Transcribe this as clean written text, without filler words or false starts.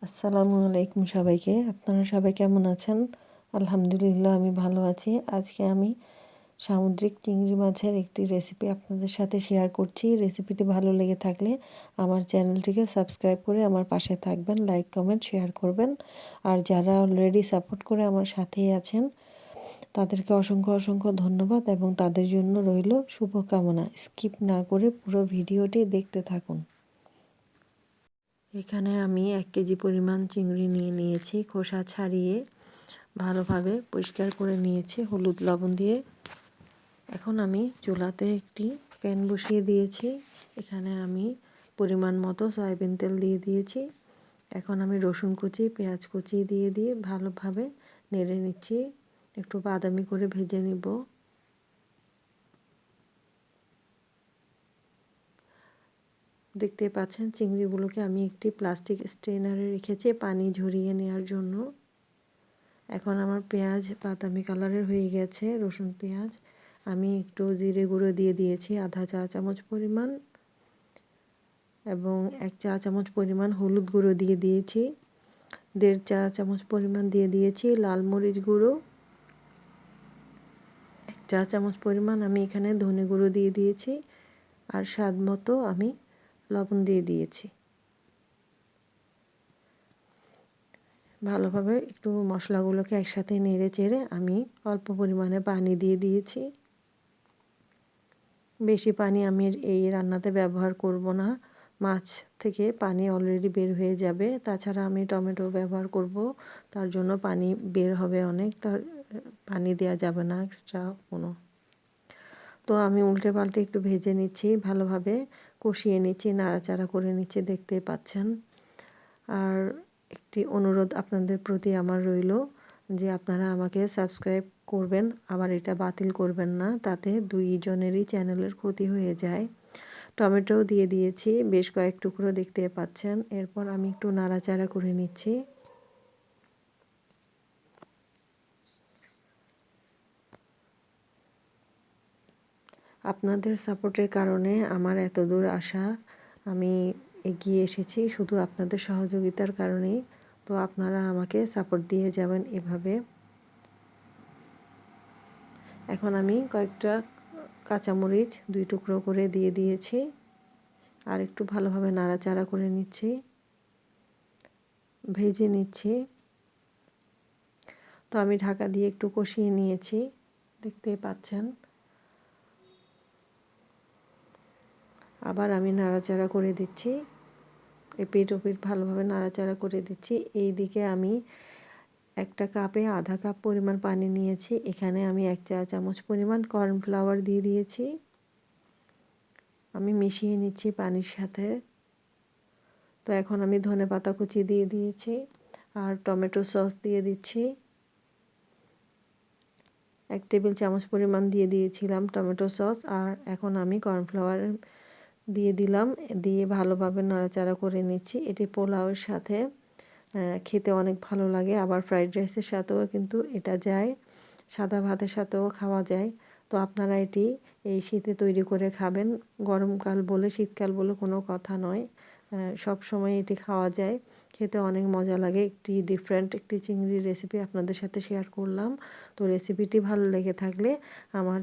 আসসালামু আলাইকুম সবাইকে। আপনারা সবাই কেমন আছেন? আলহামদুলিল্লাহ আমি ভালো আছি। আজকে আমি সামুদ্রিক চিংড়ি মাছের একটি রেসিপি আপনাদের সাথে শেয়ার করছি। রেসিপিটি ভালো লেগে থাকলে আমার চ্যানেলটিকে সাবস্ক্রাইব করে আমার পাশে থাকবেন, লাইক, কমেন্ট, শেয়ার করবেন। আর যারা অলরেডি সাপোর্ট করে আমার সাথেই আছেন তাদেরকে অসংখ্য অসংখ্য ধন্যবাদ এবং তাদের জন্য রইল শুভকামনা। স্কিপ না করে পুরো ভিডিওটি দেখতে থাকুন। এখানে আমি 1 কেজি পরিমাণ চিংড়ি নিয়েছি, খোসা ছাড়িয়ে ভালোভাবে পরিষ্কার করে নিয়েছি হলুদ লবণ দিয়ে। এখন আমি চুলাতে একটি প্যান বসিয়ে দিয়েছি। এখানে আমি পরিমাণ মতো সয়াবিন তেল দিয়ে দিয়েছি। এখন আমি রসুন কুচি, পেঁয়াজ কুচি দিয়ে ভালোভাবে নেড়ে নিচ্ছি, একটু বাদামি করে ভেজে নিব। দেখতে পাচ্ছেন চিংড়িগুলোকে আমি একটি প্লাস্টিক স্ট্রেনারে রেখেছি পানি ঝরিয়ে নেওয়ার জন্য। এখন আমার পেঁয়াজ বাদামি কালারের হয়ে গেছে, রসুন পেঁয়াজ। আমি একটু জিরে গুঁড়ো দিয়ে দিয়েছি আধা চা চামচ পরিমাণ, এবং 1 চা চামচ পরিমাণ হলুদ গুঁড়ো দিয়ে দিয়েছি। 1.5 চা চামচ পরিমাণ দিয়ে দিয়েছি লাল মরিচ গুঁড়ো। 1 চা চামচ পরিমাণ আমি এখানে ধনে গুঁড়ো দিয়ে দিয়েছি। আর স্বাদ মতো আমি লবণ দিয়ে দিয়েছি। ভালোভাবে একটু মশলাগুলোকে একসাথে নেড়ে চেড়ে আমি অল্প পরিমাণে পানি দিয়ে দিয়েছি। বেশি পানি আমি এই রান্নাতে ব্যবহার করব না, মাছ থেকে পানি অলরেডি বের হয়ে যাবে। তাছাড়া আমি টমেটো ব্যবহার করব, তার জন্য পানি বের হবে অনেক, তার পানি দেওয়া যাবে না এক্সট্রা কোনো। তো আমি উল্টে পাল্টে একটু ভেজে নিচ্ছি, ভালোভাবে কষিয়ে নিচ্ছি, নাড়াচাড়া করে নিচ্ছি, দেখতেই পাচ্ছেন। আর একটি অনুরোধ আপনাদের প্রতি আমার রইল যে আপনারা আমাকে সাবস্ক্রাইব করবেন, আবার এটা বাতিল করবেন না, তাতে 2 জনেরই চ্যানেলের ক্ষতি হয়ে যায়। টমেটোও দিয়ে দিয়েছি বেশ কয়েক টুকরো, দেখতে পাচ্ছেন। এরপর আমি একটু নাড়াচাড়া করে নিচ্ছি। আপনাদের সাপোর্টের কারণে আমার এত দূর আসা, আমি এগিয়ে এসেছি শুধু আপনাদের সহযোগিতার কারণেই। তো আপনারা আমাকে সাপোর্ট দিয়ে যাবেন এভাবে। এখন আমি কয়েকটা কাঁচামরিচ 2 টুকরো করে দিয়ে দিয়েছি, আর একটু ভালোভাবে নাড়াচাড়া করে নিচ্ছি, ভেজে নিচ্ছি। তো আমি ঢাকা দিয়ে একটু কষিয়ে নিয়েছি, দেখতেই পাচ্ছেন। আবার আমি নাড়াচাড়া করে দিচ্ছি, এপিঠ ওপিঠ ভালোভাবে নাড়াচাড়া করে দিচ্ছি। এই দিকে আমি একটা কাপে আধা কাপ পরিমাণ পানি নিয়েছি। এখানে আমি 1 চা চামচ পরিমাণ কর্নফ্লাওয়ার দিয়ে দিয়েছি। আমি মিশিয়ে নিচ্ছি পানির সাথে। তো এখন আমি ধনেপাতা কুচি দিয়ে দিয়েছি, আর টমেটো সস দিয়ে দিচ্ছি। 1 টেবিল চামচ পরিমাণ দিয়ে দিয়েছিলাম টমেটো সস, আর এখন আমি কর্নফ্লাওয়ার দিয়ে দিলাম, দিয়ে ভালোভাবে নাড়াচাড়া করে নিচ্ছি। এটি পোলাওয়ের সাথে খেতে অনেক ভালো লাগে, আবার ফ্রাইড রাইসের সাথেও কিন্তু এটা যায়, সাদা ভাতের সাথেও খাওয়া যায়। তো আপনারা এটি এই শীতে তৈরি করে খাবেন, গরমকাল বলে শীতকাল বলে কোনো কথা নয়, সব সময় এটি খাওয়া যায়, খেতে অনেক মজা লাগে। একটি ডিফারেন্ট একটি চিংড়ির রেসিপি আপনাদের সাথে শেয়ার করলাম। তো রেসিপিটি ভালো লেগে থাকলে আমার